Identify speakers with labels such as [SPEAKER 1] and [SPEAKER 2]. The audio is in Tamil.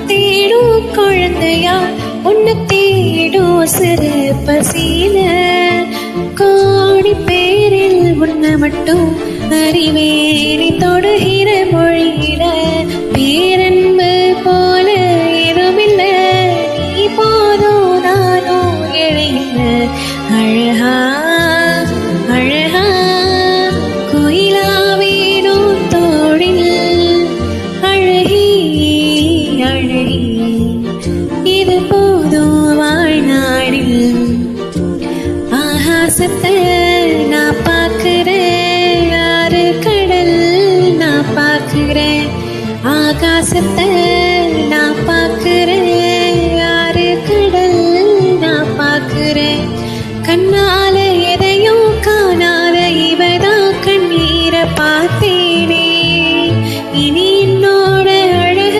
[SPEAKER 1] தேடும் குழந்தையா உன்னை தேடும் சிறு பசியில கோடி பேரில் உன்னை மட்டும் அறிவேனை தொடுகிற மொழியில பேரன்பு போல ஏதுமில்லை நீ போதும் நானும் இழையில அழகா அழகா கோயிலா வேணும் தோழில் அழகி அழகி இது போதும் வாழ்நாளில் ஆகாசத்தை நான் பார்க்கிறேன் ஆறு கடல் நான் பார்க்கிறேன் ஆகாசத்தை நான் பார்க்கிறேன்